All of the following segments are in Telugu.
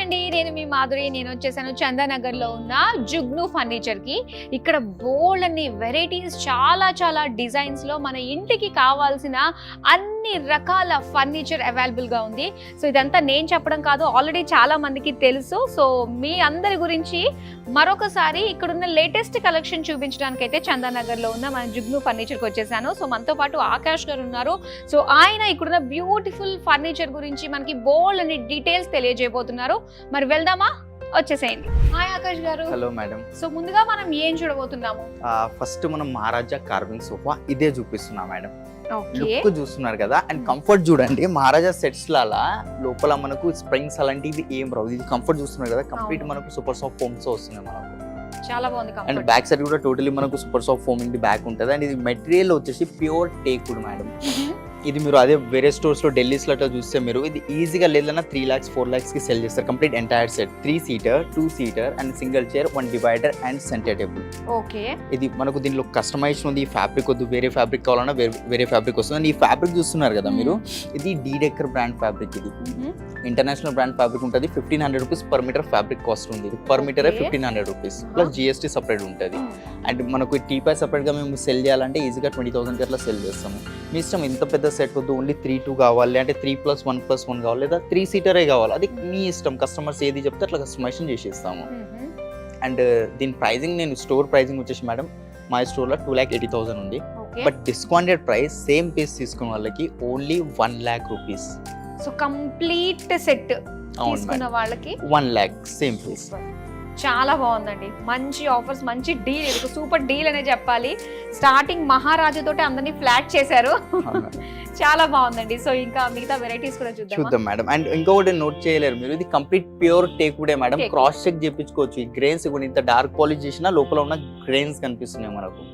అండి, నేను మీ మాధురి. నేను వచ్చేసాను చందానగర్లో ఉన్న జుగ్ను ఫర్నిచర్కి. ఇక్కడ బోల్డ్ అన్ని వెరైటీస్, చాలా చాలా డిజైన్స్లో మన ఇంటికి కావాల్సిన అన్ని రకాల ఫర్నిచర్ అవైలబుల్గా ఉంది. సో ఇదంతా నేను చెప్పడం కాదు, ఆల్రెడీ చాలా మందికి తెలుసు. సో మీ అందరి గురించి మరొకసారి ఇక్కడున్న లేటెస్ట్ కలెక్షన్ చూపించడానికి అయితే చందానగర్లో ఉన్న మన జుగ్ను ఫర్నిచర్కి వచ్చేసాను. సో మనతో పాటు ఆకాష్ గారు ఉన్నారు. సో ఆయన ఇక్కడున్న బ్యూటిఫుల్ ఫర్నిచర్ గురించి మనకి బోల్డ్ అని డీటెయిల్స్ తెలియజేయబోతున్నారు. మరి వెళ్దామా? వచ్చేసేయండి. హాయ్ ఆకాష్ గారు. Hello madam. సో ముందుగా మనం ఏం చూడబోతున్నాము? ఫస్ట్ మనం మహారాజా కార్వింగ్ సోఫా ఇదే చూపిస్తున్నా మేడం. ఓకే, లుక్ చూస్తున్నారు కదా, అండ్ కంఫర్ట్ చూడండి. మహారాజా సెట్స్ లాలా లోపల మనకు స్ప్రింగ్స్ అలాంటివి ఏం రావు. ఇది కంఫర్ట్ చూస్తున్నారు కదా, కంప్లీట్ మనకు సూపర్ సాఫ్ట్ ఫోమ్స్ వస్తున్నాయి మనకు. చాలా బాగుంది. అండ్ బ్యాక్ సైడ్ కూడా టోటలీ మనకు సూపర్ సాఫ్ట్ ఫోమ్ ఇంటి బ్యాక్ ఉంటుంది. అండ్ ఇది మెటీరియల్ వచ్చేసి ప్యూర్ టేక్వుడ్ మేడం. ఇది మీరు అదే వేరే స్టోర్స్ లో ఢిల్లీ లో చూస్తే మీరు ఇది ఈజీగా లేదన్నా 3 lakhs 4 lakhs కి సెల్ చేస్తారు. Complete entire set 3 seater 2 seater and single chair 1 divider and centre table. Okay, ఇది మనకు దీనిలో కస్టమైజేషన్ ఉంది. ఈ ఫ్యాబ్రిక్ వద్దు, వేరే ఫ్యాబ్రిక్ కావాలన్నా వేరే ఫ్యాబ్రిక్ వస్తుంది. అండ్ ఈ ఫ్యాబ్రిక్ చూస్తున్నారు కదా మీరు, ఇది డీడెక్కర్ బ్రాండ్ ఫ్యాబ్రిక్. ఇది ఇంటర్నేషనల్ బ్రాండ్ ఫ్యాబ్రిక్ ఉంటుంది. 1500 rupees per meter fabric cost ఉంది. ఇది per metre 1500 rupees plus GST separate ఉంటుంది. అండ్ మనకు టీపై సపరేట్ గా మేము సెల్ చేయాలంటే ఈజీగా 20,000 అట్లా సెల్ చేస్తాము. మీ ఇష్టం, ఇంత పెద్ద సెట్ వద్దు, ఓన్లీ 3-2 కావాలి అంటే 3+1+1 కావాలి, లేదా 3 seater కావాలి, అది మీ ఇష్టం. కస్టమర్స్ ఏది చెప్తే అట్లా కస్టమైజేషన్ చేసేస్తాము. అండ్ దీని ప్రైజింగ్, నేను స్టోర్ ప్రైజింగ్ వచ్చేసి మేడం మా స్టోర్లో 2,80,000 ఉంది. But discounted price same piece తీసుకున్న వాళ్ళకి only 1 lakh rupees. So complete set తీసుకున్న వాళ్ళకి 1 lakh సేమ్ పీస్. చాలా బాగుందండి. మంచి ఆఫర్స్, మంచి డీల్. ఇది సూపర్ డీల్ అనే చెప్పాలి. స్టార్టింగ్ మహారాజా తోటి అందరినీ ఫ్లాట్ చేశారు. చాలా బాగుందండి. సో ఇంకా మిగతా వెరైటీస్ కూడా చూద్దాం మేడం. అండ్ ఇంకొకటి నోట్ చేయలేరు మీరు, ఇది కంప్లీట్ ప్యూర్ టేక్వుడే మేడం. క్రాస్ చెక్ చేయించుకోవచ్చు. ఈ గ్రెయిన్స్ కూడా ఇంత డార్క్ పాలిష్ చేసినా లోపల ఉన్న గ్రెయిన్స్ కనిపిస్తున్నాయి మనకు.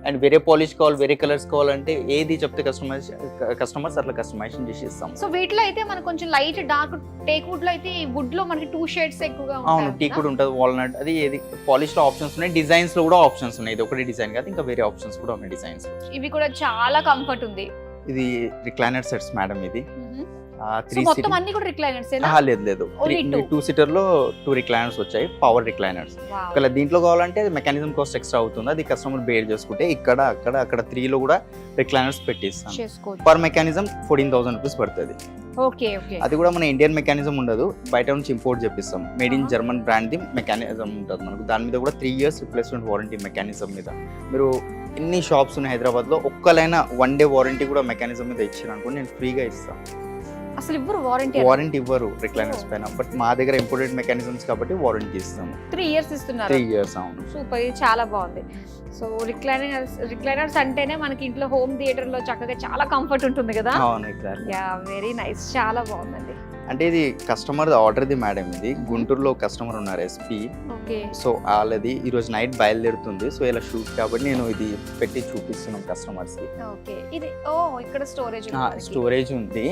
అండ్ వేరే పాలిష్ కావాలి, వేరే కలర్స్ కావాలంటే ఏది చెప్తే కస్టమర్స్ అట్లా కస్టమైజేషన్ చేసి ఇస్తాం. సో వీటిలో అయితే మనకు కొంచెం లైట్ డార్క్ టేక్వుడ్ లో అయితే వుడ్ లో మనకి 2 shades ఎక్కువగా ఉంటాయి. అవును, టేక్వుడ్ ఉంటుంది, వాల్నట్, అది ఏది పాలిష్ లో ఆప్షన్స్ ఉన్నాయి. డిజైన్స్ లో కూడా ఆప్షన్స్ ఉన్నాయి. ఇది ఒకటి డిజైన్ కాదు, ఇంకా వేరే ఆప్షన్స్ కూడా ఉన్నాయి డిజైన్స్. ఇవి కూడా చాలా కంఫర్ట్ ఉంది. ఇది రిక్లైనర్ సెట్స్ మేడం. ఇది మొత్తం అన్ని కూడా రిక్లైనర్స్ లేదు 2 seater లో 2 recliners వచ్చాయి, పవర్ రిక్లైనర్స్. ఒకవేళ దీంట్లో కావాలంటే మెకానిజం కాస్ట్ ఎక్స్ట్రా అవుతుంది, అది కస్టమర్ బేర్ చేసుకుంటే ఇక్కడ అక్కడ 3 లో కూడా రిక్లైనర్స్ పెట్టిస్తాం. పర్ మెకానిజం 14,000 rupees పడుతుంది. ఓకే ఓకే, అది కూడా మన ఇండియన్ మెకానిజం ఉండదు, బయట నుంచి ఇంపోర్ట్ చేపిస్తాం. Made in German brand the mechanism ఉంటుంది మనకు. దాని మీద కూడా 3 years రిప్లేస్మెంట్ వారంటీ మెకానిజం మీద. మీరు ఎన్ని షాప్స్ ఉన్నాయి హైదరాబాద్ లో, ఒక్కలైనా 1 day వారంటీ కూడా మెకానిజం మీద ఇచ్చారు అనుకోండి, నేను ఫ్రీగా ఇస్తాను. అసలు ఇవ్వరు వారంటీ ఇవ్వరు రిక్లైనర్స్ పైన. బట్ మా దగ్గర ఇంపోర్టెడ్ మెకానిజమ్స్ కాబట్టి వారంటీ ఇస్తాము. 3 years ఇస్తున్నారు. 3 years. అవును, సూపర్. ఇది చాలా బాగుంది. సో రిక్లైనర్స్ అంటేనే మనకి ఇంట్లో హోమ్ థియేటర్ లో చక్కగా చాలా కంఫర్ట్ ఉంటుంది కదా. అవును, ఎగ్జాక్ట్లీ. Yeah, very nice. చాలా బాగుందండి. అంటే ఇది కస్టమర్ ఆర్డర్ది మేడం. ఇది గుంటూరులో కస్టమర్ ఉన్నారు, ఎస్పీ. ఓకే. సో వాళ్ళది ఈ రోజు నైట్ బయలుదేరుతుంది. సో ఇలా షూట్ కాబట్టి నేను ఇది పెట్టి చూపిస్తున్నాం కస్టమర్స్ కి. ఓకే, ఇది ఇక్కడ స్టోరేజ్ ఉంది.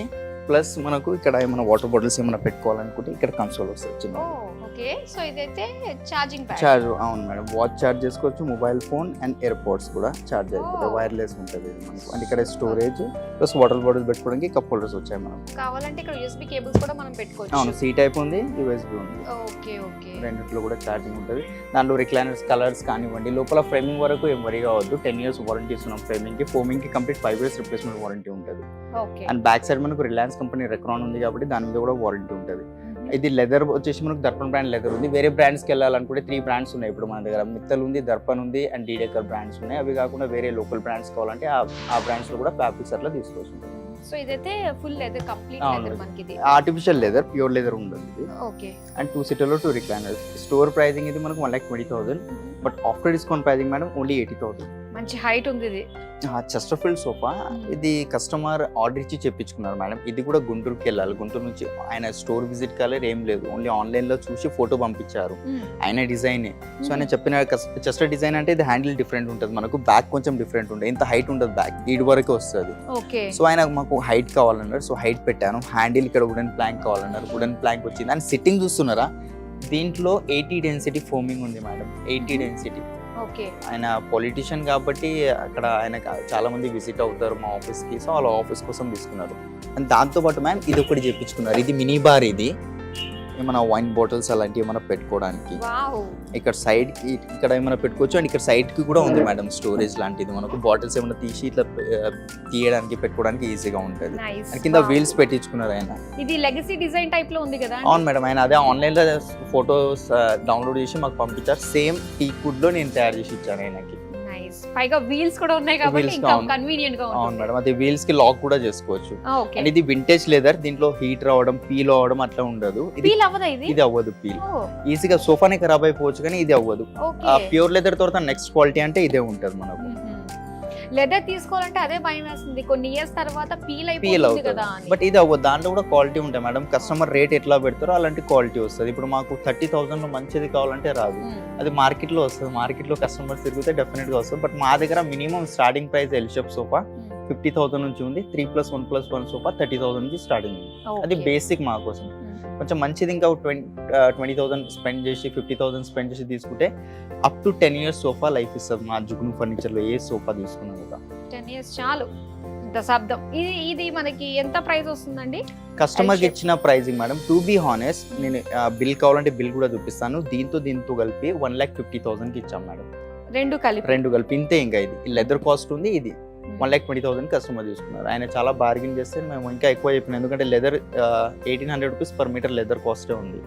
ప్లస్ మనకు ఇక్కడ ఏమైనా వాటర్ బాటిల్స్ ఏమైనా పెట్టుకోవాలనుకుంటే ఇక్కడ కన్సోల్ వస్తుంది. ఓకే, సో ఇదైతే ఛార్జింగ్ ప్యాడ్. అవును మేడం, వాచ్ ఛార్జ్ చేసుకోవచ్చు, మొబైల్ ఫోన్ అండ్ ఎయిర్పోర్ట్స్ కూడా ఛార్జ్ అయిపోతాయి. వైర్లెస్ ఉంటుంది మనకు. అండ్ ఇక్కడ స్టోరేజ్ ప్లస్ వాటర్ బాటిల్స్ పెట్టుకోవడానికి కప్ హోల్డర్స్ వచ్చాయి మనకు. కావాలంటే ఇక్కడ యూఎస్బీ కేబుల్స్ కూడా మనం పెట్టుకోవచ్చు. అవును, సి టైప్ ఉంది, యూఎస్బీ ఉంది. ఓకే ఓకే, రెండిట్లో కూడా ఛార్జింగ్ ఉంటుంది. దాంట్లో రిక్లైనర్స్ కలర్స్ కానివ్వండి, లోపల ఫ్రేమింగ్ వరకు ఏం వరి కావద్దు. 10 years వారంటీ ఇస్తున్నాం ఫ్రేమింగ్ కి. ఫోమింగ్ కి కంప్లీట్ 5 years రిప్లేస్మెంట్ వారంటీ ఉంటుంది. అండ్ బ్యాక్ సైడ్ మనకు రిలయన్స్ కంపెనీ రెక్రాన్ ఉంది కాబట్టి దాని మీద కూడా వారంటీ ఉంటుంది. ఇది లెదర్ వచ్చేసి మనకు దర్పణ్ బ్రాండ్ లెదర్ ఉంది. వేరే బ్రాండ్స్కి వెళ్ళాలనుకుంటే 3 brands ఉన్నాయి ఇప్పుడు మన దగ్గర. మిత్తల్ ఉంది, దర్పణ్ ఉంది అండ్ డీడెక్కర్ బ్రాండ్స్ ఉన్నాయి. అవి కాకుండా వేరే లోకల్ బ్రాండ్స్ కావాలంటే ఆ బ్రాండ్స్ లో కూడా ఫ్యాబ్రిక్స్ అట్లా తీసుకోవచ్చు. సో ఇదైతే ఫుల్ లెదర్, కంప్లీట్ లెదర్ మనకి. ఇది ఆర్టిఫిషియల్ లెదర్, ప్యూర్ లెదర్ ఉండదు ఇది. ఓకే. అండ్ 2 seater లో 2 recliners. స్టోర్ ప్రైజింగ్ ఇది మనకు 1,20,000. But after discount pricing madam only 80,000. మంచి హైట్ ఉంది ఇది. Chesterfield sofa. ఇది కస్టమర్ ఆర్డర్ ఇచ్చి చెప్పించుకున్నారు మేడం. ఇది కూడా గుంటూరుకి వెళ్ళాలి. గుంటూరు నుంచి ఆయన స్టోర్ విజిట్ కాలేదు, ఏం లేదు, ఓన్లీ ఆన్లైన్ లో చూసి ఫోటో పంపించారు. ఆయన డిజైన్. సో ఆయన చెప్పిన చెస్టర్ డిజైన్ అంటే ఇది హ్యాండిల్ డిఫరెంట్ ఉంటుంది మనకు, బ్యాక్ కొంచెం డిఫరెంట్ ఉంటుంది. ఇంత హైట్ ఉంటుంది, బ్యాక్ ఈడ్ వరకు వస్తుంది. సో ఆయన మాకు హైట్ కావాలన్నారు, సో హైట్ పెట్టాను. హ్యాండిల్ ఇక్కడ వుడెన్ ప్లాంక్ కావాలన్నారు, వుడెన్ ప్లాంక్ వచ్చింది. అండ్ సిట్టింగ్ చూస్తున్నారా, దీంట్లో 80 density ఫోమింగ్ ఉంది మేడం. 80 density. ఆయన పొలిటీషియన్ కాబట్టి అక్కడ ఆయన చాలా మంది విజిట్ అవుతారు మా ఆఫీస్కి. సో వాళ్ళ ఆఫీస్ కోసం తీసుకున్నారు. అండ్ దాంతోపాటు మ్యామ్ ఇది ఒకటి చెప్పించుకున్నారు. ఇది మినీ బార్. ఇది ఏమైనా వైన్ బాటిల్స్ అలాంటివి ఏమైనా పెట్టుకోవడానికి. వావ్. ఇక్కడ సైడ్ కి ఇక్కడ ఏమైనా పెట్టుకోవచ్చు. అండ్ ఇక్కడ సైడ్ కి కూడా ఉంది మేడం స్టోరేజ్ లాంటిది. మనకు బాటిల్స్ ఏమైనా తీసి ఇట్లా తీయడానికి పెట్టుకోవడానికి ఈజీగా ఉంటుంది. నైస్. అండ్ కింద వీల్స్ పెట్టించుకున్నారు ఆయన. ఇది లెగసీ డిజైన్ టైప్ లో ఉంది కదా? అవును మేడం, ఆయన అదే ఆన్లైన్ లో ఫొటోస్ డౌన్లోడ్ చేసి మాకు పంపించారు. సేమ్ టీకుడ్ లో నేను తయారు చేసి ఇచ్చాను ఆయనకి. నైస్. పైగా వీల్స్ కూడా ఉన్నాయి కాబట్టి ఇంకా కన్వీనియంట్ గా ఉంటుంది. అవును మేడం, అది వీల్స్ కి లాక్ కూడా చేసుకోవచ్చు. ఓకే. అండ్ ఇది వింటేజ్ లెదర్, దీంట్లో హీట్ రావడం పీల్ అవ్వడం అట్లా ఉండదు. పీల్ అవ్వదా ఇది? ఇది అవ్వదు పీల్. ఈజీగా సోఫానే ఖరాబ్ అయిపోవచ్చు కానీ ఇది అవ్వదు. ప్యూర్ లెదర్ తర్వాత నెక్స్ట్ క్వాలిటీ అంటే ఇదే ఉంటుంది మనకు. లెదర్ తీసుకోవాలంటే అదే భయం వేస్తుంది, కొన్ని ఇయర్స్ తర్వాత పీల్ అవుతుంది కదా. బట్ ఇది అవ్వదు, దాంట్లో కూడా క్వాలిటీ ఉంటాయి మేడం. కస్టమర్ రేట్ ఎట్లా పెడతారో అలాంటి క్వాలిటీ వస్తుంది. ఇప్పుడు మాకు 30,000 లో మంచిది కావాలంటే రాదు, అది మార్కెట్ లో వస్తుంది. మార్కెట్ లో కస్టమర్స్ తిరిగితే డెఫినెట్ గా వస్తుంది. బట్ మా దగ్గర minimum starting price L shape sofa 50,000 నుంచి ఉంది. 3+1+1 సోఫా 30,000 నుంచి స్టార్టింగ్ ఉంది. అది బేసిక్ మా కోసం. కొంచెం మంచిది ఇంకా 20,000 స్పెండ్ చేసి 50,000 స్పెండ్ చేసి తీసుకుంటే up to 10 years sofa life ఇస్తుంది. మా జుగ్ను ఫర్నిచర్ లో ఏ సోఫా తీసుకున్నాం కూడా 10 years చాలు. దశాబ్దం. ఇది మనకి ఎంత ప్రైస్ వస్తుందండి? కస్టమర్ కి ఇచ్చిన pricing madam, to be honest, నేను బిల్ కావాలంటే బిల్ కూడా చూపిస్తాను. దీంతో కలిపి 1,50,000 కి ఇచ్చాం మేడం. రెండు కలిపి ఇంతే. ఇంకా ఇది లెదర్ కాస్ట్ ఉంది, ఇది 1,20,000 కస్టమర్ తీసుకున్నారు. ఆయన చాలా బార్గెన్ చేస్తే మేము ఇంకా ఎక్కువ చెప్పినాం, ఎందుకంటే leather 1,800 rupees per metre leather కాస్టే ఉంది.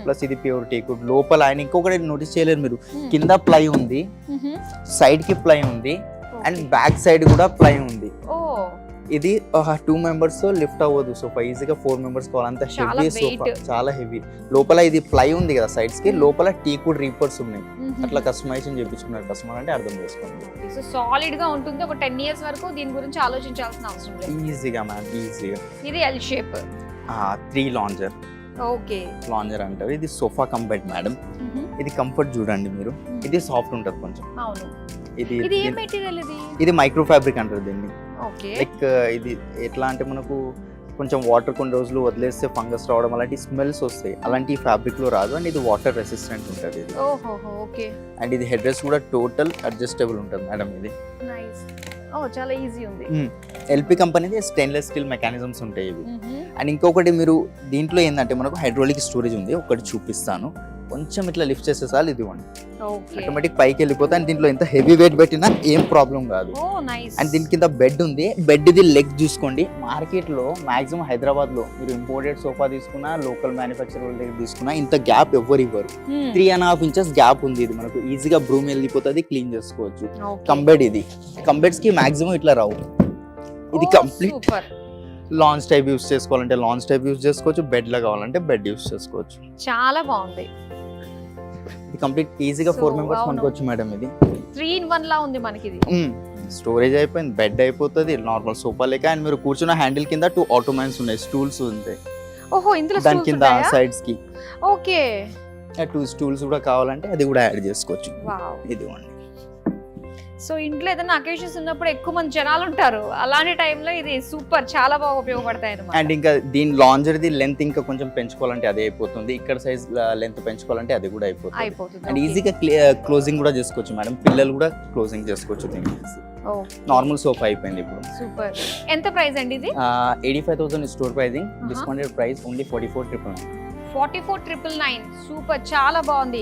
ప్లస్ ఇది ప్యూర్ టేక్వుడ్. లోపల ఆయన ఇంకొకటి నోటీస్ చేయలేరు మీరు, కింద ప్లై ఉంది, సైడ్ కి ప్లై ఉంది, అండ్ బ్యాక్ సైడ్ కూడా ప్లై ఉంది. ఇది 2 members లిఫ్ట్ అవ్వదు సోఫా, ఈజీగా 4 members కావాలంత హెవీ సోఫా, చాలా హెవీ. లోపల ఇది ప్లై ఉంది కదా సైడ్స్ కి, లోపల టీకుడ్ రీపర్స్ ఉన్నాయి. అట్లా కస్టమైజేషన్ చేయించుకున్నారు కస్టమర్ అంటే అర్థం చేసుకోండి. సో సాలిడ్ గా ఉంటుంది. ఒక 10 years వరకు దీని గురించి ఆలోచించాల్సిన అవసరం లేదు. ఈజీగా మ్యామ్, ఈజీగా. ఇది L shape. 3 lounger. Okay. Lounger అంటారు. ఇది సోఫా కమ్ బెడ్ మేడం. ఇది కంఫర్ట్ చూడండి మీరు, ఇది సాఫ్ట్ ఉంటుంది కొంచెం. అవును. ఇది ఏ మెటీరియల్ ఇది? ఇది మైక్రో ఫ్యాబ్రిక్ అంటారు దీన్ని. ఓకే. లైక్ ఇది ఎట్లా అంటే మనకు కొంచెం వాటర్ కొన్ని రోజులు వదిలేస్తే ఫంగస్ రావడం అలాంటి స్మెల్స్ వస్తాయి, అలాంటి ఫ్యాబ్రిక్ లో రాదు. అండ్ ఇది వాటర్ రెసిస్టెంట్ ఉంటుంది ఇది. ఓకే. అండ్ ఇది హెడ్ రెస్ట్ కూడా టోటల్ అడ్జస్టబుల్ ఉంటుంది మేడం. ఇది నైస్. చాలా ఈజీ ఉంది. ఎల్పి కంపెనీది స్టెయిన్లెస్ స్టీల్ మెకానిజమ్స్ ఉంటాయి ఇవి. అండ్ ఇంకొకటి మీరు దీంట్లో ఏంటంటే మనకు హైడ్రాలిక్ స్టోరేజ్ ఉంది, ఒకటి చూపిస్తాను. కొంచెం ఇట్లా లిఫ్ట్ చేసే సార్ ఇది ఇవ్వండి, ఆటోమేటిక్ పైకి వెళ్ళిపోతే. అండ్ దీంట్లో ఎంత హెవీ వెయిట్ పెట్టినా ఏం ప్రాబ్లం కాదు. అండ్ దీని కింద బెడ్ ఉంది. బెడ్ ఇది లెగ్ చూసుకోండి. మార్కెట్ లో మాక్సిమం హైదరాబాద్ లో మీరు ఇంపోర్టెడ్ సోఫా తీసుకున్నా, లోకల్ మ్యానుఫ్యాక్చరర్ దగ్గర తీసుకున్నా ఇంత గ్యాప్ ఎవ్వరు ఇవ్వరు. 3.5 inches గ్యాప్ ఉంది. ఇది మనకు ఈజీగా బ్రూమ్ వెళ్ళిపోతుంది, క్లీన్ చేసుకోవచ్చు. కంబెడ్ ఇది, కంబెడ్స్ కి మాక్సిమం ఇట్లా రావు. ఇది కంప్లీట్ లాంజ్ టైప్ యూస్ చేసుకోవాలంటే లాంజ్ టైప్ యూస్ చేసుకోవచ్చు, బెడ్ లా కావాలంటే బెడ్ యూస్ చేసుకోవచ్చు. చాలా బాగుంది. ఇది కంప్లీట్ ఈజీగా 4 members కొనుక్కోవచ్చు మేడం. ఇది 3-in-1 లా ఉంది మనకి. ఇది స్టోరేజ్ అయిపోయింది, బెడ్ అయిపోతుంది, నార్మల్ సోఫా లేక. అండ్ మీరు కూర్చున్న హ్యాండిల్ కింద 2 ottomans ఉన్నాయి, స్టూల్స్ ఉంటాయి. ఇందులో దాని కింద సైడ్స్ కి. ఓకే. 2 stools కూడా కావాలంటే అది కూడా యాడ్ చేసుకోవచ్చు. ఇది సో ఇంట్లో ఏదైనా అకేషన్స్ ఉన్నప్పుడు ఎక్కువ మంది జనాలు ఉంటారు, అలాంటి టైంలో ఇది సూపర్, చాలా బాగా ఉపయోగపడతాయి అన్నమాట. అండ్ ఇంకా దీని లాంజర్ది లెంత్ ఇంకా కొంచెం పెంచుకోవాలంటే అదే అయిపోతుంది, ఇక్కడ సైజ్ లెంత్ పెంచుకోవాలంటే అది కూడా అయిపోతుంది. అండ్ ఈజీగా క్లోజింగ్ కూడా చేసుకోవచ్చు మేడం, పిల్లలు కూడా క్లోజింగ్ చేసుకోవచ్చు దీనికి. నార్మల్ సోఫా అయిపోయింది ఇప్పుడు. సూపర్. ఎంత ప్రైస్ అండి ఇది? 85,000 store pricing, discounted price only 44,999. 44,999. Super, చాలా బాగుంది.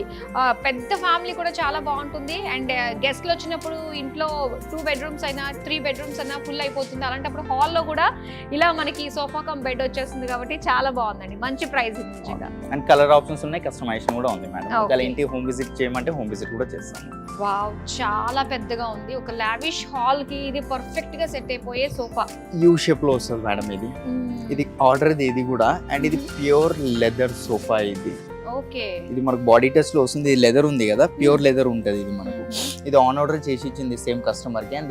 పెద్ద ఫ్యామిలీ కూడా చాలా బాగుంటుంది. అండ్ గెస్ట్లు వచ్చినప్పుడు ఇంట్లో 2 bedrooms అయినా 3 bedrooms అయినా ఫుల్ అయిపోతుంది. అలాంటప్పుడు హాల్లో కూడా ఇలా మనకి సోఫా కమ్ బెడ్ వచ్చేస్తుంది కాబట్టి చాలా బాగుందండి. మంచి ప్రైస్ నిజంగా. అండ్ కలర్ ఆప్షన్స్ ఉన్నాయి, కస్టమైజేషన్ కూడా ఉంది మేడం. ఒకవేళ ఇంటి హోమ్ విజిట్ చేయమంటే హోమ్ విజిట్ కూడా చేస్తాము. వావ్, చాలా పెద్దగా ఉంది. ఒక లావిష్ హాల్ కి ఇది పర్ఫెక్ట్ గా సెట్ అయిపోయే సోఫా. యూ షేప్ లో వస్తుంది మేడం ఇది. ఇది ఆర్డర్ ఇది కూడా. అండ్ ఇది ప్యూర్ లెదర్ సోఫా. ఇది ఓకే. ఇది మనకు బాడీ టెస్ట్ లో వస్తుంది. ఇది లెదర్ ఉంది కదా, ప్యూర్ లెదర్ ఉంటుంది ఇది మనకు. ఇది ఆన్ ఆర్డర్ చేసి ఇచ్చింది సేమ్ కస్టమర్ కి. అండ్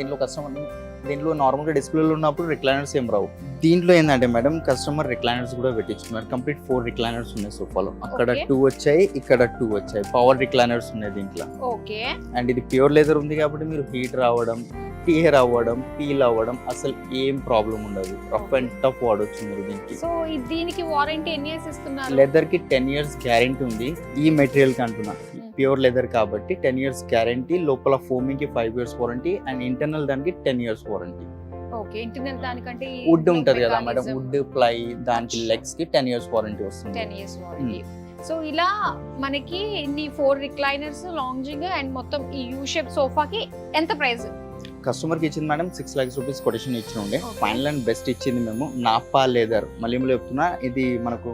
దీంట్లో నార్మల్ గా డిస్ప్లేలో ఉన్నప్పుడు రిక్లైనర్స్ ఏం రావు. దీంట్లో ఏంటంటే మేడం కస్టమర్ రిక్లైనర్స్ కూడా పెట్టించుకున్నారు. కంప్లీట్ 4 రిక్లైనర్స్ ఉన్నాయి సోఫాలో. అక్కడ 2 వచ్చాయి, ఇక్కడ 2 వచ్చాయి. పవర్ రిక్లైనర్స్ ఉన్నాయి దీంట్లో. ఓకే. అండ్ ఇది ప్యూర్ లెదర్ ఉంది కాబట్టి మీరు హీట్ రావడం, టీయర్ అవ్వడం, పీల్ అవ్వడం అసలు ఏం ప్రాబ్లం ఉండదు. రఫ్ అండ్ టఫ్ వాడొచ్చు మీరు దీనికి. సో దీనికి వారంటీ ఎన్ని ఇయర్స్ ఇస్తున్నారు? లెదర్ కి 10 years గ్యారెంటీ ఉంది. ఈ మెటీరియల్ కి అంటున్నా, ప్యూర్ లెదర్ కాబట్టి 10 years గ్యారెంటీ. లోపల ఫోమింగ్ కి 5 years వారంటీ. అండ్ ఇంటర్నల్ దానికి 10 years వారంటీ. ఓకే. ఇంటర్నల్ దానికంటే వుడ్ ఉంటది కదా మేడం, వుడ్ ప్లై దానికి లెగ్స్ కి 10 years వారంటీ వస్తుంది. 10 years వారంటీ. సో ఇలా మనకి ఇన్ని 4 రిక్లైనర్స్ లాంజింగ్ అండ్ మొత్తం ఈ యూ షేప్ సోఫాకి ఎంత ప్రైస్? కస్టమర్కి ఇచ్చింది మేడం 6 lakhs రూపీస్ కొటేషన్ ఇచ్చి ఉండే. Okay. ఫైనల్ అండ్ బెస్ట్ ఇచ్చింది మేము నాపా లెదర్. మళ్ళీ చెప్తున్నా, ఇది మనకు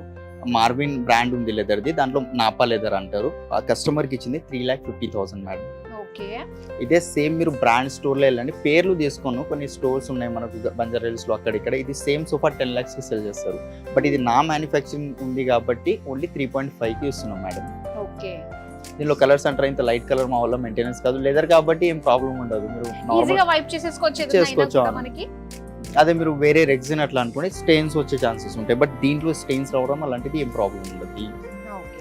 మార్విన్ బ్రాండ్ ఉంది లెదర్ది, దాంట్లో నాపా లెదర్ అంటారు. ఆ కస్టమర్కి ఇచ్చింది 3,50,000 మేడం. ఓకే. ఇదే సేమ్ మీరు బ్రాండ్ స్టోర్లో వెళ్ళండి, పేర్లు తీసుకోను, కొన్ని స్టోర్స్ ఉన్నాయి మనకు బంజారా హిల్స్లో అక్కడిక్కడ. ఇది సేమ్ సోఫా 10 lakhsకి సెల్ చేస్తారు. బట్ ఇది నా మ్యానుఫ్యాక్చరింగ్ ఉంది కాబట్టి ఓన్లీ 3.5కి ఇస్తున్నాం మేడం. ఓకే. దీనిలో కలర్స్ అంటారా, ఇంత లైట్ కలర్ మా వల్ల మెయింటెనెన్స్ కాదు. లెదర్ కాబట్టి ఏం ప్రాబ్లం ఉండదు. మీరు ఈజీగా వైప్ చేసేసుకోవచ్చు చేసుకోవచ్చు. మనకి. అదే మీరు వేరే రెగ్జిన్ అట్లా అనుకోండి, స్టెయిన్స్ వచ్చే ఛాన్సెస్ ఉంటాయి. బట్ దీంట్లో స్టెయిన్స్ రావడం అలాంటిది ఏం ప్రాబ్లం ఉండదు.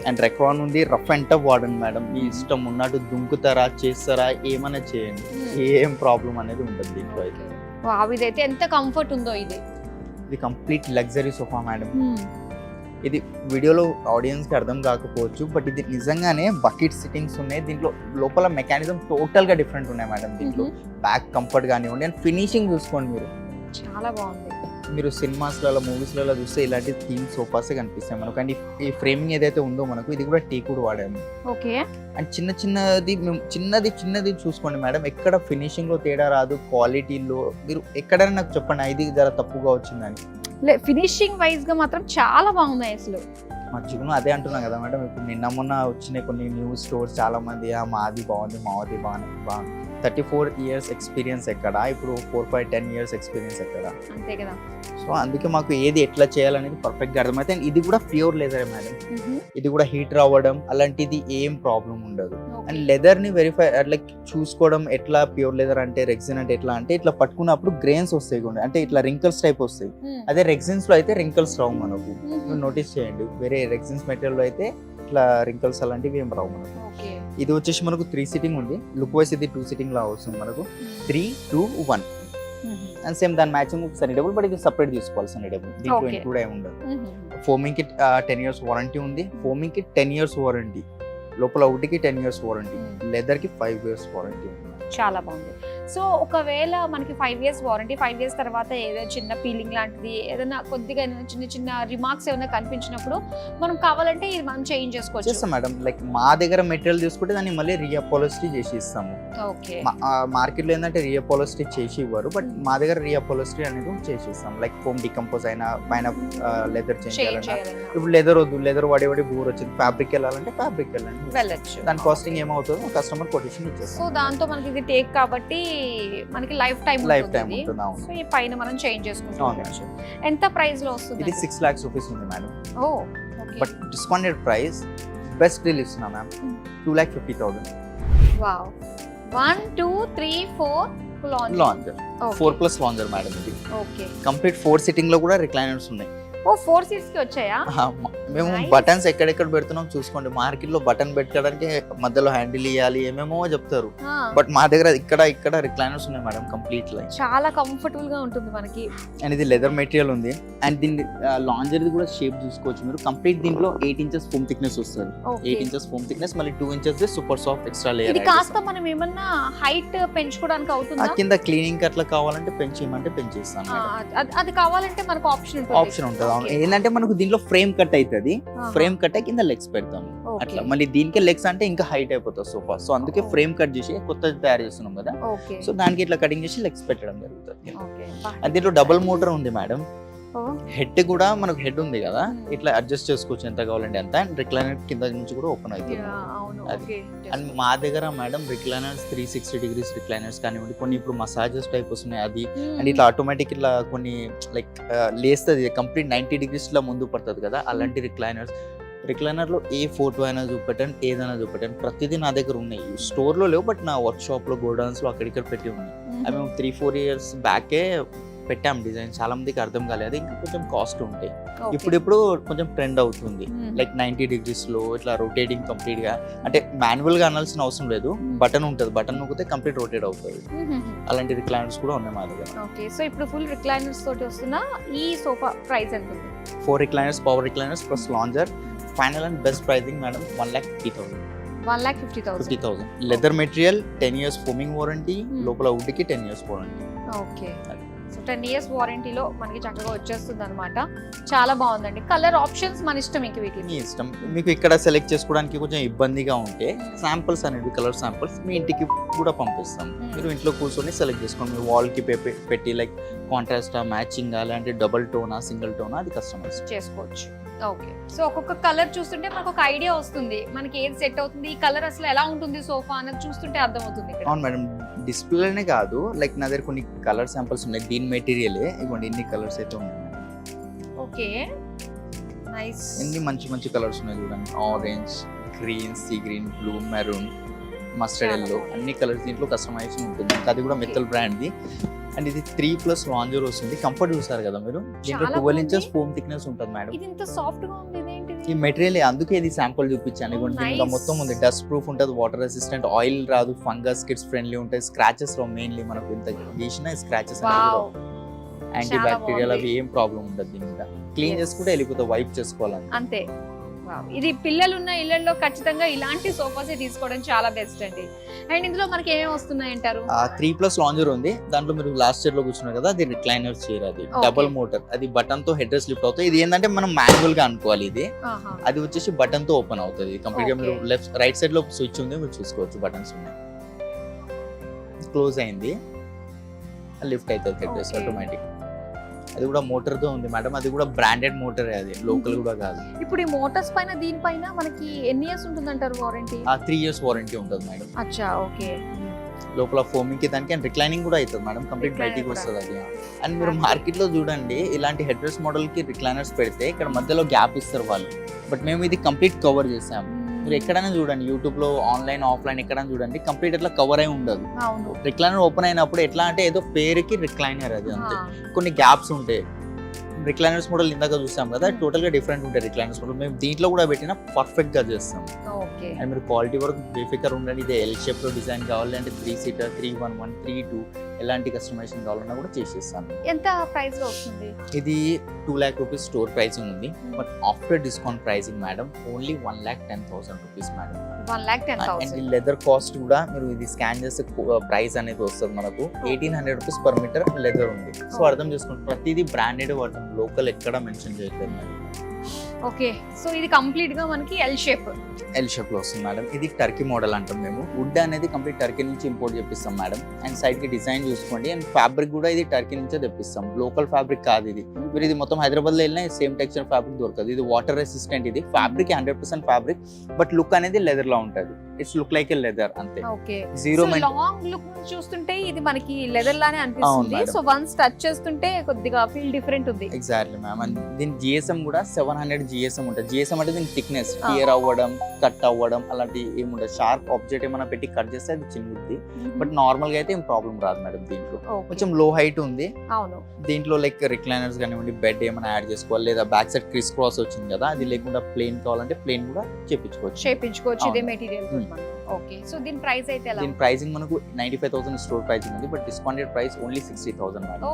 అండ్ రెక్రాన్ ఉంది, రఫ్ అండ్ టఫ్ వాడండి మేడం. మీ ఇష్టం ఉన్నట్టు దుంకుతారా, చేస్తారా, ఏమైనా చేయండి, ఏం ప్రాబ్లం అనేది ఉండదు దీంట్లో అయితే. ఇదైతే ఎంత కంఫర్ట్ ఉందో ఇది కంప్లీట్ లగ్జరీ సోఫా మేడం. ఇది వీడియోలో ఆడియన్స్కి అర్థం కాకపోవచ్చు, బట్ ఇది నిజంగానే బకెట్ సిట్టింగ్స్ ఉన్నాయి. దీంట్లో లోపల మెకానిజం టోటల్గా డిఫరెంట్ ఉన్నాయి మేడం. దీంట్లో బ్యాక్ కంఫర్ట్ కానివ్వండి అండ్ ఫినిషింగ్ చూసుకోండి మీరు, చాలా బాగుంది. మీరు సినిమాస్లలో మూవీస్లలో చూస్తే ఇలాంటి థీమ్ సోఫాసే కనిపిస్తాయి మనకు. అండ్ ఈ ఫ్రేమింగ్ ఏదైతే ఉందో మనకు, ఇది కూడా టీకుడ్ వాడాము. ఓకే. అండ్ చిన్నది చూసుకోండి మేడం, ఎక్కడ ఫినిషింగ్ లో తేడా రాదు, క్వాలిటీలో మీరు ఎక్కడైనా నాకు చెప్పండి ఇది జర తప్పుగా వచ్చిందని. ఫినిషింగ్ వైజ్ గా మాత్రం చాలా బాగున్నాయి అసలు. మా చిగును అదే అంటున్నాం కదా మేడం. ఇప్పుడు నిన్న మొన్న వచ్చిన కొన్ని న్యూస్ స్టోర్స్ చాలా మంది మాది బాగుంది, మాది బాగుంది. 34 years ఎక్స్పీరియన్స్ ఎక్కడ, ఇప్పుడు 4, 5, 10 years ఎక్స్పీరియన్స్ ఎక్కడ, అంతే కదా. సో అందుకే మాకు ఏది ఎట్లా చేయాలనేది పర్ఫెక్ట్గా అర్థమైతే. ఇది కూడా ప్యూర్ లెదర్ మేడం. ఇది కూడా హీట్ రావడం అలాంటిది ఏం ప్రాబ్లం ఉండదు. అండ్ లెదర్ని వెరిఫై లైక్ చూసుకోవడం, ఎట్లా ప్యూర్ లెదర్ అంటే, రెగ్జిన్ అంటే ఎట్లా అంటే, ఇట్లా పట్టుకున్నప్పుడు గ్రెయిన్స్ వస్తాయి కూడా, అంటే ఇట్లా రింకల్స్ టైప్ వస్తాయి. అదే రెగ్జిన్స్లో అయితే రింకల్స్ రావు మనకు. మీరు నోటీస్ చేయండి, వేరే రెగ్జిన్స్ మెటీరియల్లో అయితే ఇట్లా రింకల్స్ అలాంటివి ఏం రావు మనకు. ఇది వచ్చేసి మనకు 3 sitting ఉంది. లుక్ వైస్ ఇది 2 sitting లా వస్తుంది మనకు. 3, 2, 1 అండ్ సేమ్ దాని మ్యాచింగ్ సనీ డబుల్, బట్ ఇది సపరేట్ తీసుకోవాలి సనీ డబుల్. దీంట్లో ఇంక్లూడ్ అయి ఉండదు. ఫోమింగ్ కి 10 years వారంటీ ఉంది. ఫోమింగ్ కి 10 years వారంటీ, లోపల ఒకటికి 10 years వారంటీ, లెదర్ కి 5 years వారంటీ ఉంది. చాలా బాగుంది. సో ఒకవేళ మనకి 5 years వారంటీ, 5 years తర్వాత ఏదైనా చిన్న పీలింగ్ లాంటిది, ఏదైనా కొద్దిగా చిన్న రిమార్క్స్ ఏమైనా కనిపించినప్పుడు మనం కావాలంటే ఇది మనం చేంజ్ చేసుకోవచ్చు. చేస్తాం మేడం. లైక్ మా దగ్గర మెటీరియల్ తీసుకుంటే దాన్ని మళ్ళీ రీఅపాలిస్ట్రీ చేసి ఇస్తాము. ఓకే. మార్కెట్లో ఏంటంటే రీఅపాలిస్ట్రీ చేసి ఇవ్వరు, బట్ మా దగ్గర రీఅపాలిస్ట్రీ అనేది చేసి ఇస్తాం. లైక్ ఫోమ్ డికంపోజ్ అయినా, పైన లెదర్ చేంజ్ చేయాలన్నా, ఇప్పుడు లెదర్ వద్దు, లెదర్ వాడి బోర్ వచ్చింది, ఫ్యాబ్రిక్ వెళ్ళాలంటే ఫ్యాబ్రిక్ వెళ్ళండి. దాని కాస్టింగ్ ఏమవుతుందో కస్టమర్ కొటేషన్ ఇచ్చేస్తాం. సో దాంతో మనకి ఇది టేక్ కాబట్టి మనకి లైఫ్ టైం ఉంటుంది. సో ఈ పైన మనం చేంజ్ చేసుకోవచ్చు. ఎంత ప్రైస్ లో వస్తుంది? ఇది 6 lakhs రూపీస్ ఉంది madam. Oh, but discounted price best deal ఇస్తున్నా ma'am. 2,50,000. Wow. 1, 2, 3, 4 lounger, 4+ lounger madam. ఇది ఓకే. కంప్లీట్ 4 sitting లో కూడా రిక్లైనర్స్ ఉన్నాయి. ఓ, 4 seats కి వచ్చాయా? మేము బటన్స్ ఎక్కడెక్కడ పెడుతున్నాం చూసుకోండి. మార్కెట్ లో బటన్ పెట్టడానికి మధ్యలో హ్యాండిల్ ఇవ్వాలి, ఏమేమో చెప్తారు. బట్ మా దగ్గర ఇక్కడ రిక్లైనర్స్ ఉన్నాయి మేడం. కంప్లీట్ లైన్ చాలా కంఫర్టబుల్ గా ఉంటుంది మనకి. అండ్ ఇది లెదర్ మెటీరియల్ ఉంది. అండ్ దీని లాంజర్ కూడా షేప్ చూసుకోవచ్చు మీరు. కంప్లీట్ దీంట్లో 8 inches ఫోమ్ థిక్నెస్ వస్తుంది. 8 inches ఫోమ్ థిక్నెస్, మళ్ళీ 2 inches super soft extra layer. ఇది కాస్త మనం ఏమన్నా హైట్ పెంచుకోవడానికి అవుతుందా? కింద క్లీనింగ్ అట్లా కావాలంటే పెంచేయమంటే పెంచేస్తాను. అది కావాలంటే మనకు ఆప్షన్ ఉంటుంది. ఏంటంటే మనకు దీంట్లో ఫ్రేమ్ కట్ అవుతుంది. ఫ్రేమ్ కట్ అయ్యి కింద లెగ్స్ పెడతాము అట్లా. మళ్ళీ దీనికి లెగ్స్ అంటే ఇంకా హైట్ అయిపోతుంది సోఫా. సో అందుకే ఫ్రేమ్ కట్ చేసి కొత్తది తయారు చేస్తున్నాం కదా. సో దానికి ఇట్లా కటింగ్ చేసి లెగ్స్ పెట్టడం జరుగుతుంది. అండ్ దీంట్లో డబుల్ మోటార్ ఉంది మేడం. హెడ్ కూడా మనకు హెడ్ ఉంది కదా, ఇట్లా అడ్జస్ట్ చేసుకోవచ్చు ఎంత కావాలంటే అంత. అండ్ రిక్లైనర్ కింద నుంచి కూడా ఓపెన్ అవుతుంది. అండ్ మా దగ్గర మేడం రిక్లైనర్స్ 360 degrees రిక్లైనర్స్ కానివ్వండి, కొన్ని ఇప్పుడు మసాజెస్ టైప్ వస్తున్నాయి అది. అండ్ ఇట్లా ఆటోమేటిక్ ఇట్లా కొన్ని లైక్ లేస్తుంది, కంప్లీట్ 90 degrees లో ముందు పడుతుంది కదా, అలాంటి రిక్లైనర్లో ఏ ఫోటో అయినా చూపెట్టండి, ఏదైనా చూపెట్టండి, ప్రతిదీ నా దగ్గర ఉన్నాయి. స్టోర్లో లేవు, బట్ నా వర్క్ షాప్లో, గోడౌన్స్లో అక్కడిక్కడ పెట్టి ఉన్నాయి. అవి మేము 3-4 years బ్యాకే పెట్టాం డిజైన్. చాలా మందికి అర్థం కాలేదు, ఇంకా కొంచెం కాస్ట్ ఉంటాయి. ఇప్పుడు కొంచెం ట్రెండ్ అవుతుంది. లైక్ 90 degrees లో ఇట్లా రొటేటింగ్ కంప్లీట్ గా, అంటే మాన్యువల్ గా అనాల్సిన అవసరం లేదు. బటన్ ఉంటుంది, బటన్ నొక్కితే కంప్లీట్ రొటేట్ అవుతుంది. అలాంటి రిక్లైనర్స్ కూడా ఉన్నాయి మా దగ్గర. ఓకే. సో ఇప్పుడు ఫుల్ రిక్లైనర్స్ తోటి వస్తున్న ఈ సోఫా ప్రైస్ ఎంత ఉంది? 4 recliners, power recliners plus lounger. Final and best pricing madam 1,50,000. 1,50,000. Leather material, 10 years foaming warranty, లోపల వుడ్ కి 10 years warranty. Okay. So 10 years వారంటీలో మనకి చక్కగా వచ్చేస్తుంది అనమాట. చాలా బాగుందండి. కలర్ ఆప్షన్స్ మన ఇష్టం ఇంక వీటికి. మీ ఇష్టం. మీకు ఇక్కడ సెలెక్ట్ చేసుకోవడానికి కొంచెం ఇబ్బందిగా ఉంటే శాంపిల్స్ అనేవి కలర్ శాంపిల్స్ మీ ఇంటికి కూడా పంపిస్తాం. మీరు ఇంట్లో కూర్చొని సెలెక్ట్ చేసుకోండి. మీ వాల్కి పెట్టి లైక్ కాంట్రాస్టా, మ్యాచింగా, లేదంటే డబుల్ టోనా, సింగిల్ టోనా, అది కస్టమైజ్ చేసుకోవచ్చు. ఓకే. సో ఒక్కొక్క కలర్ చూస్తుంటే మనకు ఒక ఐడియా వస్తుంది, మనకి ఏది సెట్ అవుతుంది, ఈ కలర్ అసలు ఎలా ఉంటుంది సోఫా అన్నది చూస్తుంటే అర్థమవుతుంది. అవును మేడం, డిస్ప్లేనే కాదు, లైక్ నా దగ్గర కొన్ని కలర్ శాంపిల్స్ ఉన్నాయి. దీని మెటీరియలే ఇవ్వండి, ఇన్ని కలర్స్ అయితే ఉన్నాయి. Okay, nice. ఎన్ని మంచి మంచి కలర్స్ ఉన్నాయి చూడండి. Orange, green, sea green, blue, maroon, mustard yellow, అన్ని కలర్స్ దీంట్లో కస్టమైజేషన్ ఉంటుంది. అది కూడా మెత్తల్ బ్రాండ్ది. అండ్ ఇది 3+ లాంజర్ వస్తుంది. కంఫర్ట్ చూసారు కదా మీరు, దీంట్లో 12 inches ఫోమ్ థిక్నెస్ ఉంటుంది మేడం. ఇది ఇంత సాఫ్ట్ గా ఉంది, ఇదేంటి ఈ మెటీరియల్, అందుకే ఇది శాంపుల్ చూపించాను. దీంట్లో మొత్తం ఉంది. డస్ట్ ప్రూఫ్ ఉంటుంది, వాటర్ రెసిస్టెంట్, ఆయిల్ రాదు, ఫంగస్ కిడ్స్ ఫ్రెండ్లీ ఉంటాయి. స్క్రాచెస్ లో మెయిన్లీ మనకు ఇంత గీసిన స్క్రాచెస్ యాంటీ బ్యాక్టీరియల్ అవి ఏం ప్రాబ్లం ఉండదు. దీని మీద క్లీన్ చేసుకుంటే వెళ్ళిపోతాయి, వైప్ చేసుకోవాలని అంతే. ఇది పిల్లలు ఉన్న ఇళ్లలో ఖచ్చితంగా ఇలాంటి సోఫాసే తీసుకోవడం చాలా బెస్ట్ అండి. అండ్ ఇందులో మనకి ఏమేమి వస్తున్నాయి అంటారు? 3+ లాంజర్ ఉంది. దాంట్లో మీరు లాస్ట్ ఇయర్ లో కూర్చున్నారు కదా, అది రిక్లైనర్ చైర్. అది డబుల్ మోటార్, అది బటన్ తో హెడ్ రెస్ట్ లిఫ్ట్ అవుతుంది. ఇది ఏంటంటే మనం మాన్యువల్ గా అనుకోవాలి. ఇది అది వచ్చేసి బటన్ తో ఓపెన్ అవుతుంది కంప్లీట్ గా. మీరు రైట్ సైడ్ లో స్విచ్ ఉంది, మీరు చూసుకోవచ్చు, బటన్స్ ఉన్నాయి. క్లోజ్ అయింది, లిఫ్ట్ అవుతుంది హెడ్ రెస్ట్ ఆటోమేటిక్. అది కూడా మోటార్ తో ఉంది మేడం. అది కూడా బ్రాండెడ్ మోటార్, అది లోకల్ కూడా కాదు. ఇప్పుడు ఈ మోటార్స్ పైన దీనిపైన మనకి ఎన్ని ఇయర్స్ ఉంటుంది అంటారు వారంటీ? 3 years వారంటీ ఉంటుంది మేడం. అచ్చా, ఓకే. లోపల ఫోమింగ్ కి దానికి అండ్ రిక్లైనింగ్ కూడా అవుతుంది మేడం, కంప్లీట్ బయటికి వస్తుంది అది. అండ్ మీరు మార్కెట్ లో చూడండి, ఇలాంటి హెడ్ రెస్ట్ మోడల్ కి రిక్లైనర్స్ పెడితే ఇక్కడ మధ్యలో గ్యాప్ ఇస్తారు వాళ్ళు. బట్ మేము ఇది కంప్లీట్ కవర్ చేసాము. మీరు ఎక్కడైనా చూడండి, యూట్యూబ్ లో, ఆన్లైన్, ఆఫ్లైన్ ఎక్కడైనా చూడండి, కంప్లీట్ ఇట్లా కవర్ అయి ఉండదు. రిక్లైనర్ ఓపెన్ అయినప్పుడు ఎట్లా అంటే ఏదో పేరుకి రిక్లైనర్, అది అంతే. కొన్ని గ్యాప్స్ ఉంటాయి. రిక్లైనర్స్ మోడల్ ఇందాక చూసాం కదా, టోటల్ గా డిఫరెంట్ ఉంటాయి రిక్లైనర్స్ మోడల్. మేము దీంట్లో కూడా పెట్టినా పర్ఫెక్ట్ గా చేస్తాం. అండ్ మీరు క్వాలిటీ వరకు బేఫికర్ ఉండండి. ఇది ఎల్ షేప్ లో డిజైన్ కావాలి అంటే 3-seater, 311, 3-2 ఎలాంటి కస్టమైజేషన్ కావాలన్నా కూడా చేసేస్తాను. ఎంత ప్రైస్ లో వస్తుంది? ఇది 2 lakh rupees స్టోర్ ప్రైసింగ్ ఉంది. But after discount pricing madam only 1,10,000 rupees madam. 1,10,000. And ఈ లెదర్ కాస్ట్ కూడా మీరు ఇది స్కాన్ చేస్తే ప్రైస్ అనేది వస్తుంది మనకు 1,800 rupees per meter లెదర్ ఉంది. సో అర్థం చేసుకుంటే ప్రతిదీ బ్రాండెడ్ వాడతాం, లోకల్ ఎక్కడ మెన్షన్ చేయట్లేదు మేడం. ఓకే, సో ఇది కంప్లీట్ గా మనకి ఎల్ షేప్ లో వస్తుంది మేడం. ఇది టర్కీ మోడల్ అంటాం మేము. వుడ్ అనేది కంప్లీట్ టర్కీ నుంచి ఇంపోర్ట్ చేపిస్తాం మేడం. అండ్ సైడ్ కి డిజైన్ చూసుకోండి. అండ్ ఫ్యాబ్రిక్ కూడా ఇది టర్కీ నుంచే తెప్పిస్తాం, లోకల్ ఫ్యాబ్రిక్ కాదు ఇది. మీరు ఇది మొత్తం హైదరాబాద్ లో వెళ్ళినా సేమ్ టెక్స్చర్ ఫ్యాబ్రిక్ దొరకదు. ఇది వాటర్ రెసిస్టెంట్. ఇది ఫ్యాబ్రిక్ 100% ఫ్యాబ్రిక్, బట్ లుక్ అనేది లెదర్ లా ఉంటుంది. It's look like A leather అంతే. ఓకే, జీరో లాంగ్ లుక్ చూస్తుంటే ఇది మనకి లెదర్ లానే అనిపిస్తుంది. సో వన్స్ టచ్ చేస్తుంటే కొద్దిగా ఫీల్ డిఫరెంట్ ఉంది. Exactly ma'am. అండ్ దీని జిఎస్ఎం కూడా 700 GSM ఉంటుంది. జిఎస్ఎం అంటే దీని థిక్నెస్, టియర్ అవ్వడం, కట్ అవ్వడం అలాంటి ఏముండదు. షార్ప్ ఆబ్జెక్ట్ ఏమైనా పెట్టి కట్ చేస్తే అది చిన్నది. బట్ నార్మల్ గా అయితే ఏం ప్రాబ్లం రాదు మేడం. దీంట్లో కొంచెం లో హైట్ ఉంది. అవును, దీంట్లో లైక్ రిక్లైనర్స్ కానివ్వండి, బెడ్ ఏమైనా యాడ్ చేసుకోవాలి, లేదా బ్యాక్ సైడ్ క్రిస్ క్రాస్ వచ్చింది కదా, అది లేకుండా ప్లేన్ కావాలంటే ప్లేన్ కూడా చేపించుకోవచ్చు. ఇదే మెటీరియల్. ఓకే, సో దీని ప్రైస్ అయితే ఎలా? దీని ప్రైసింగ్ మనకు 95,000 స్టోర్ ప్రైసింగ్ ఉంది. But discounted price only 60,000 madam.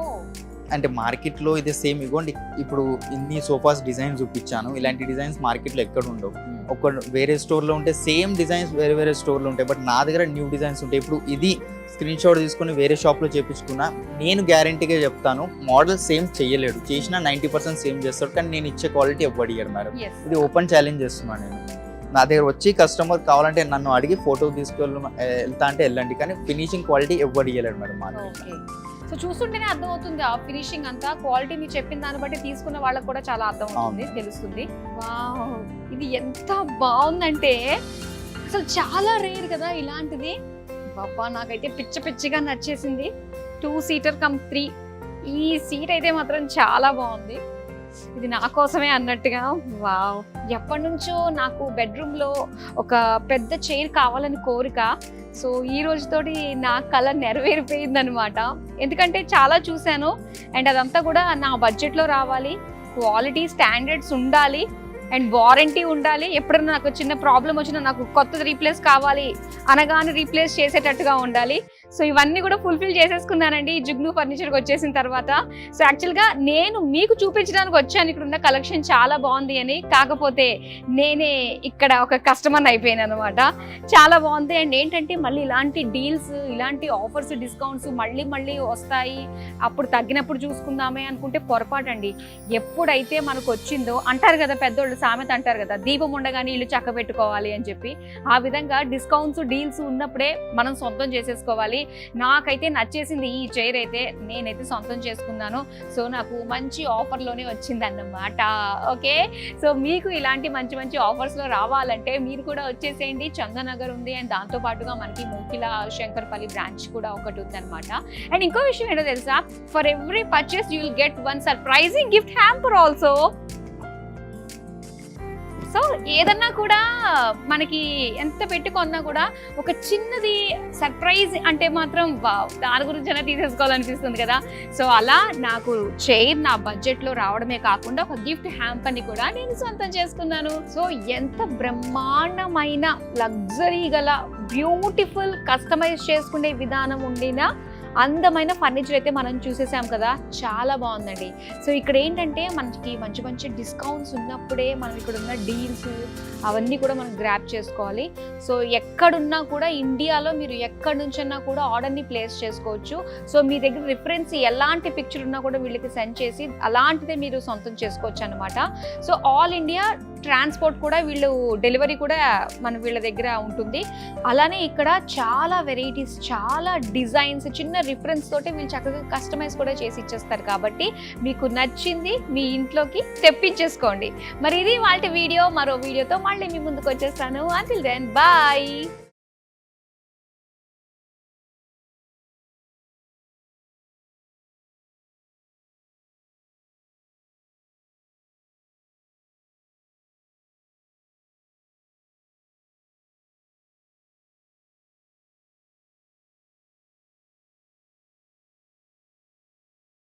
అంటే మార్కెట్ లో ఇదే సేమ్. ఇవ్వండి, ఇప్పుడు ఇన్ని సోఫాస్ డిజైన్స్ చూపించాను. ఇలాంటి డిజైన్స్ మార్కెట్ లో ఎక్కడ ఉండవు. ఒక వేరే స్టోర్ లో ఉంటే సేమ్ డిజైన్స్ వేరే స్టోర్ లో ఉంటాయి. బట్ నా దగ్గర న్యూ డిజైన్స్ ఉంటాయి. ఇప్పుడు ఇది స్క్రీన్ షాట్ తీసుకొని వేరే షాప్ లో చేపించుకున్నా, నేను గ్యారంటీగా చెప్తాను, మోడల్ సేమ్ చేయలేడు. చేసినా 90% సేమ్ చేస్తాడు, కానీ నేను ఇచ్చే క్వాలిటీ ఎవ్వడు ఇయ్యడు మేడం. ఇది ఓపెన్ ఛాలెంజ్ చేస్తున్నాను నేను. నా దగ్గర వచ్చి కస్టమర్ కావాలంటే నన్ను అడిగి ఫోటో వెళ్తా అంటే వెళ్ళండి, కానీ ఫినిషింగ్ క్వాలిటీ ఎవ్వడు ఇయ్యలేడు మేడం మార్కెట్. సో చూస్తుంటేనే అర్థమవుతుంది ఆ ఫినిషింగ్ అంతా. క్వాలిటీ మీరు చెప్పిన దాన్ని బట్టి తీసుకున్న వాళ్ళకి కూడా చాలా అర్థమవుతుంది, తెలుస్తుంది. వావ్, ఇది ఎంత బాగుందంటే అసలు చాలా రేర్ కదా ఇలాంటిది. బాబా, నాకైతే పిచ్చిగా నచ్చేసింది. 2-seater come 3. ఈ సీట్ అయితే మాత్రం చాలా బాగుంది. ఇది నా కోసమే అన్నట్టుగా. వావ్, ఎప్పటి నుంచో నాకు బెడ్రూమ్ లో ఒక పెద్ద చైర్ కావాలని కోరిక. సో ఈ రోజుతోటి నా కళ నెరవేరిపోయింది అనమాట. ఎందుకంటే చాలా చూశాను, అండ్ అదంతా కూడా నా బడ్జెట్లో రావాలి, క్వాలిటీ స్టాండర్డ్స్ ఉండాలి, అండ్ వారంటీ ఉండాలి. ఎప్పుడైనా నాకు చిన్న ప్రాబ్లం వచ్చినా నాకు కొత్తది రీప్లేస్ కావాలి అనగానే రీప్లేస్ చేసేటట్టుగా ఉండాలి. సో ఇవన్నీ కూడా ఫుల్ఫిల్ చేసేసుకున్నానండి ఈ జుగ్ను ఫర్నిచర్కి వచ్చేసిన తర్వాత. సో యాక్చువల్గా నేను మీకు చూపించడానికి వచ్చాను ఇక్కడ ఉన్న కలెక్షన్ చాలా బాగుంది అని, కాకపోతే నేనే ఇక్కడ ఒక కస్టమర్ అయిపోయాను అనమాట. చాలా బాగుంది. అండ్ ఏంటంటే మళ్ళీ ఇలాంటి డీల్స్, ఇలాంటి ఆఫర్స్, డిస్కౌంట్స్ మళ్ళీ వస్తాయి, అప్పుడు తగ్గినప్పుడు చూసుకుందామే అనుకుంటే పొరపాటు అండి. ఎప్పుడైతే మనకు వచ్చిందో, అంటారు కదా పెద్దోళ్ళు సామెత అంటారు కదా, దీపం ఉండగానే ఇల్లు చక్క పెట్టుకోవాలి అని చెప్పి, ఆ విధంగా డిస్కౌంట్స్, డీల్స్ ఉన్నప్పుడే మనం సొంతం చేసేసుకోవాలి. నాకైతే నచ్చేసింది ఈ చైర్ అయితే, నేనైతే సొంతం చేసుకున్నాను. సో నాకు మంచి ఆఫర్లోనే వచ్చింది అన్నమాట. ఓకే, సో మీకు ఇలాంటి మంచి మంచి ఆఫర్స్లో రావాలంటే మీరు కూడా వచ్చేసేయండి. చందానగర్ ఉంది, అండ్ దాంతో పాటుగా మనకి మూకిల శంకర్పల్లి బ్రాంచ్ కూడా ఒకటి ఉంది అనమాట. అండ్ ఇంకో విషయం ఏంటో తెలుసా, for every purchase you will get one surprising gift hamper also. So ఏదన్నా కూడా మనకి ఎంత పెట్టుకున్నా కూడా ఒక చిన్నది సర్ప్రైజ్ అంటే మాత్రం దాని గురించి అయినా తీసేసుకోవాలనిపిస్తుంది కదా. సో అలా నాకు చైర్ నా బడ్జెట్లో రావడమే కాకుండా ఒక గిఫ్ట్ హ్యాంపర్ని కూడా నేను సొంతం చేసుకున్నాను. సో ఎంత బ్రహ్మాండమైన లగ్జరీ గల బ్యూటిఫుల్ కస్టమైజ్ చేసుకునే విధానం ఉండిన అందమైన ఫర్నిచర్ అయితే మనం చూసేసాం కదా, చాలా బాగుందండి. సో ఇక్కడ ఏంటంటే మనకి మంచి మంచి డిస్కౌంట్స్ ఉన్నప్పుడే మనం ఇక్కడ ఉన్న డీల్స్ అవన్నీ కూడా మనం గ్రాప్ చేసుకోవాలి. సో ఎక్కడున్నా కూడా ఇండియాలో మీరు ఎక్కడి నుంచన్నా కూడా ఆర్డర్ని ప్లేస్ చేసుకోవచ్చు. సో మీ దగ్గర రిఫరెన్స్ ఎలాంటి పిక్చర్ ఉన్నా కూడా వీళ్ళకి సెండ్ చేసి అలాంటిదే మీరు సొంతం చేసుకోవచ్చు అనమాట. సో ఆల్ ఇండియా ట్రాన్స్పోర్ట్ కూడా వీళ్ళు, డెలివరీ కూడా మన వీళ్ళ దగ్గర ఉంటుంది. అలానే ఇక్కడ చాలా వెరైటీస్, చాలా డిజైన్స్, చిన్న రిఫరెన్స్ తోటి వీళ్ళు చక్కగా కస్టమైజ్ కూడా చేసి ఇచ్చేస్తారు. కాబట్టి మీకు నచ్చింది మీ ఇంట్లోకి తెప్పించేసుకోండి. మరి ఇది వాళ్ళ వీడియో. మరో వీడియోతో మళ్ళీ మీ ముందుకు వచ్చేస్తాను. Until then bye.